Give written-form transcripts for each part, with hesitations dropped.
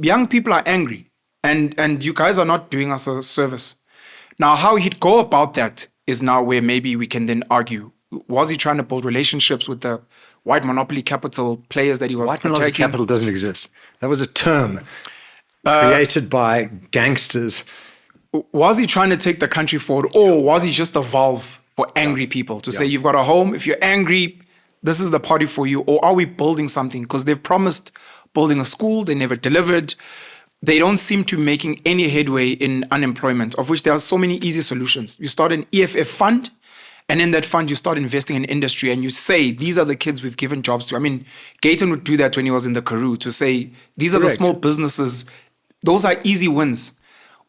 young people are angry, and you guys are not doing us a service. Now, how he'd go about that is now where maybe we can then argue. Was he trying to build relationships with the white monopoly capital players that he was White monopoly attacking? capital doesn't exist. That was a term created by gangsters. Was he trying to take the country forward, or was he just a valve for angry people to say, you've got a home, if you're angry, this is the party for you? Or are we building something? Because they've promised building a school, they never delivered. They don't seem to be making any headway in unemployment, of which there are so many easy solutions. You start an EFF fund, and in that fund, you start investing in industry, and you say, these are the kids we've given jobs to. I mean, Gayton would do that when he was in the Karoo, to say, these are the small businesses. Those are easy wins.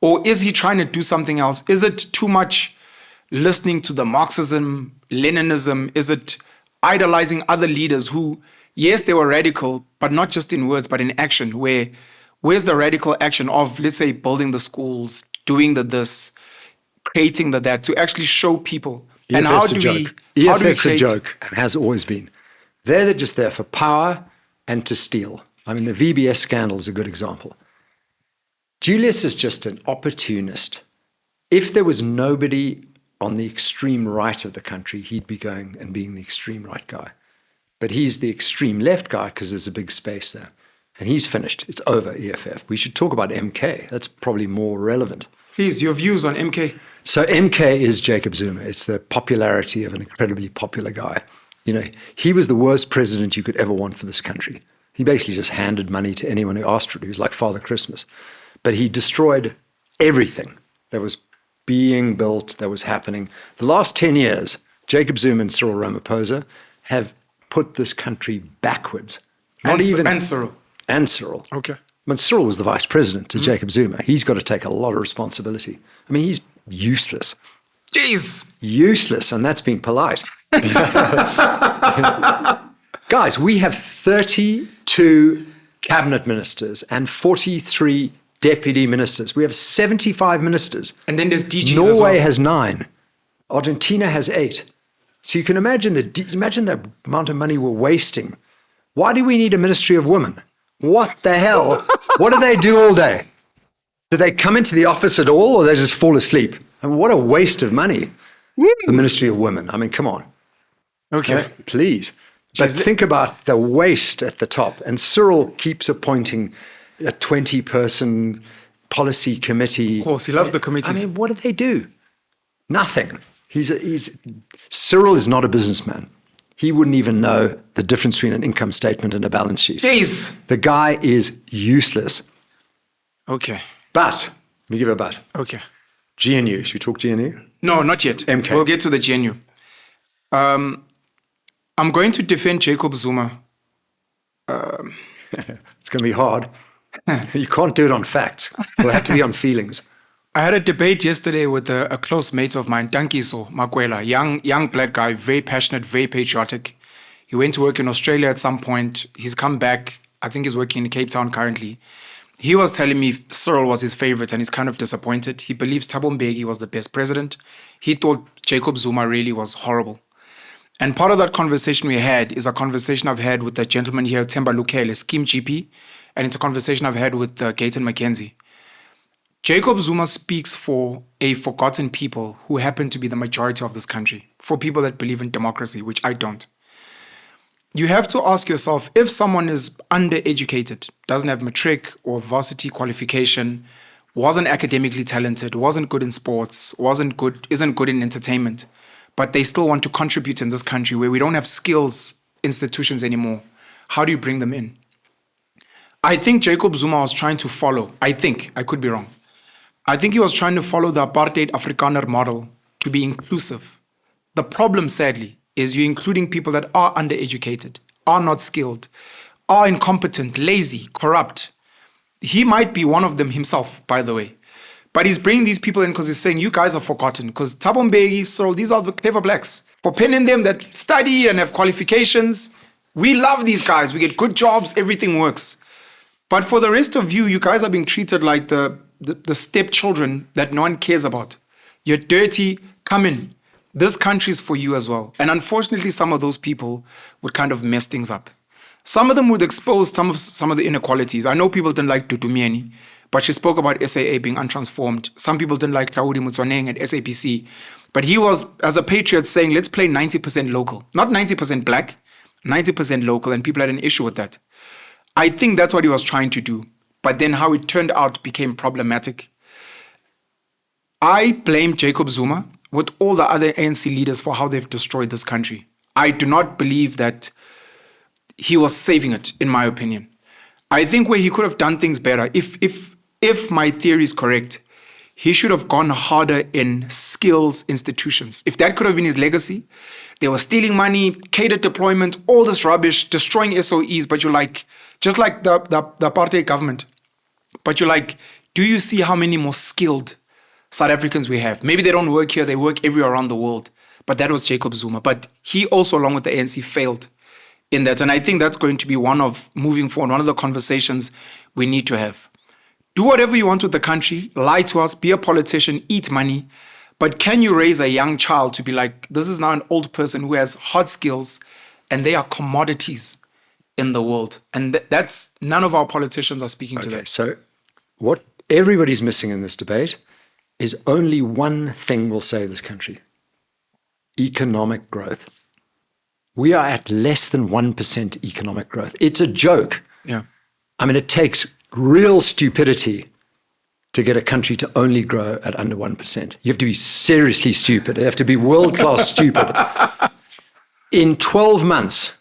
Or is he trying to do something else? Is it too much listening to the Marxism, Leninism? Is it idolizing other leaders who, yes, they were radical, but not just in words, but in action? Where's the radical action of, let's say, building the schools, doing this, creating that, to actually show people? And how do we EFF's a joke, and has always been. They're just there for power and to steal. I mean, the VBS scandal is a good example. Julius is just an opportunist. If there was nobody on the extreme right of the country, he'd be going and being the extreme right guy. But he's the extreme left guy because there's a big space there. And he's finished. It's over, EFF. We should talk about MK. That's probably more relevant. Please, your views on MK. So MK is Jacob Zuma. It's the popularity of an incredibly popular guy. You know, he was the worst president you could ever want for this country. He basically just handed money to anyone who asked for it. He was like Father Christmas. But he destroyed everything that was being built, that was happening. The last 10 years, Jacob Zuma and Cyril Ramaphosa have put this country backwards. And Cyril. And Cyril. Okay. But Cyril was the vice president to Jacob Zuma. He's got to take a lot of responsibility. I mean, he's useless. Jeez. Useless, and that's being polite. Guys, we have 32 cabinet ministers and 43 deputy ministers. We have 75 ministers. And then there's DGs Norway as well. has 9. Argentina has 8. So you can imagine the amount of money we're wasting. Why do we need a ministry of women? What the hell? What do they do all day? Do they come into the office at all, or they just fall asleep? And what a waste of money. The Ministry of Women. I mean, come on. Okay. Please. But think about the waste at the top. And Cyril keeps appointing a 20-person policy committee. Of course, he loves the committees. I mean, what do they do? Nothing. Cyril is not a businessman. He wouldn't even know the difference between an income statement and a balance sheet. Jeez. The guy is useless. Okay. But, let me give a but. Okay. GNU. Should we talk GNU? No, not yet. MK. We'll get to the GNU. I'm going to defend Jacob Zuma. It's going to be hard. You can't do it on facts. It'll have to be on feelings. I had a debate yesterday with a close mate of mine, Dankiso Makwela, young black guy, very passionate, very patriotic. He went to work in Australia at some point. He's come back. I think he's working in Cape Town currently. He was telling me Cyril was his favorite, and he's kind of disappointed. He believes Thabo Mbeki was the best president. He thought Jacob Zuma really was horrible. And part of that conversation we had is a conversation I've had with the gentleman here, Themba Lukele, Scheme GP, and it's a conversation I've had with Gayton McKenzie. Jacob Zuma speaks for a forgotten people who happen to be the majority of this country, for people that believe in democracy, which I don't. You have to ask yourself, if someone is undereducated, doesn't have matric or varsity qualification, wasn't academically talented, wasn't good in sports, isn't good in entertainment, but they still want to contribute in this country where we don't have skills institutions anymore, how do you bring them in? I think Jacob Zuma was trying to follow, I could be wrong. I think he was trying to follow the apartheid Afrikaner model to be inclusive. The problem, sadly, is you're including people that are undereducated, are not skilled, are incompetent, lazy, corrupt. He might be one of them himself, by the way. But he's bringing these people in because he's saying, you guys are forgotten. Because Thabo Mbeki, Cyril, these are the clever blacks. For penning them that study and have qualifications, we love these guys. We get good jobs, everything works. But for the rest of you, you guys are being treated like the stepchildren that no one cares about. You're dirty, come in. This country is for you as well. And unfortunately, some of those people would kind of mess things up. Some of them would expose some of the inequalities. I know people didn't like Dudumieni, but she spoke about SAA being untransformed. Some people didn't like Claudi Mutswaneng at SAPC. But he was, as a patriot, saying, let's play 90% local. Not 90% black, 90% local, and people had an issue with that. I think that's what he was trying to do. But then how it turned out became problematic. I blame Jacob Zuma with all the other ANC leaders for how they've destroyed this country. I do not believe that he was saving it, in my opinion. I think where he could have done things better, if my theory is correct, he should have gone harder in skills institutions. If that could have been his legacy, they were stealing money, catered deployment, all this rubbish, destroying SOEs, but you're like, just like the apartheid government. But you're like, do you see how many more skilled South Africans we have? Maybe they don't work here, they work everywhere around the world. But that was Jacob Zuma. But he also, along with the ANC, failed in that. And I think that's going to be one of, moving forward, one of the conversations we need to have. Do whatever you want with the country, lie to us, be a politician, eat money. But can you raise a young child to be like, this is now an old person who has hard skills and they are commodities in the world? And that's, none of our politicians are speaking to that. So what everybody's missing in this debate is only one thing will save this country: economic growth. We are at less than 1% economic growth. It's a joke. Yeah. I mean, it takes real stupidity to get a country to only grow at under 1%. You have to be seriously stupid. You have to be world-class stupid. In 12 months,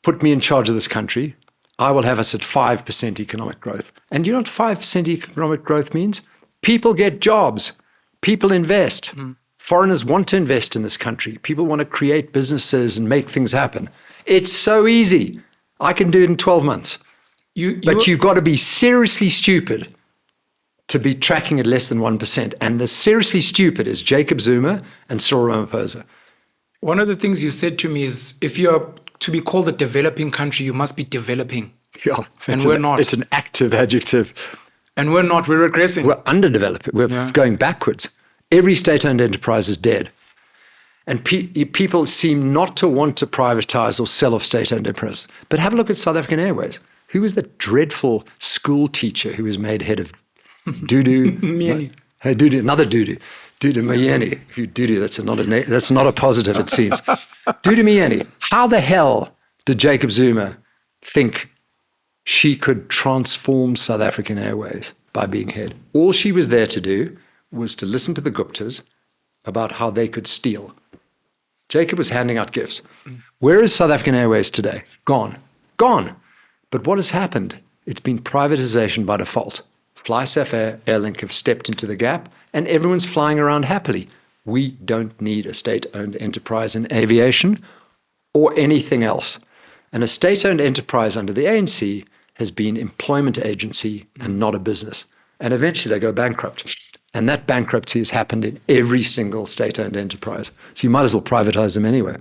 put me in charge of this country, I will have us at 5% economic growth. And you know what 5% economic growth means? People get jobs. People invest. Foreigners want to invest in this country. People want to create businesses and make things happen. It's so easy. I can do it in 12 months. But you've got to be seriously stupid to be tracking at less than 1%. And the seriously stupid is Jacob Zuma and Cyril Ramaphosa. One of the things you said to me is, if you're to be called a developing country, you must be developing. Yeah, and we're not. It's an active adjective. And we're not. We're regressing. We're underdeveloped. We're going backwards. Every state-owned enterprise is dead. And people seem not to want to privatize or sell off state-owned enterprises. But have a look at South African Airways. Who was the dreadful school teacher who was made head of Dudu? Dudu, another Dudu. Dudu Mayeni. If you Dudu, that's not a positive, it seems. Dudu Mayeni. How the hell did Jacob Zuma think she could transform South African Airways by being head? All she was there to do was to listen to the Guptas about how they could steal. Jacob was handing out gifts. Where is South African Airways today? Gone. Gone. But what has happened? It's been privatization by default. FlySafair, Airlink have stepped into the gap, and everyone's flying around happily. We don't need a state-owned enterprise in aviation or anything else. And a state-owned enterprise under the ANC has been employment agency and not a business. And eventually they go bankrupt. And that bankruptcy has happened in every single state-owned enterprise. So you might as well privatize them anyway.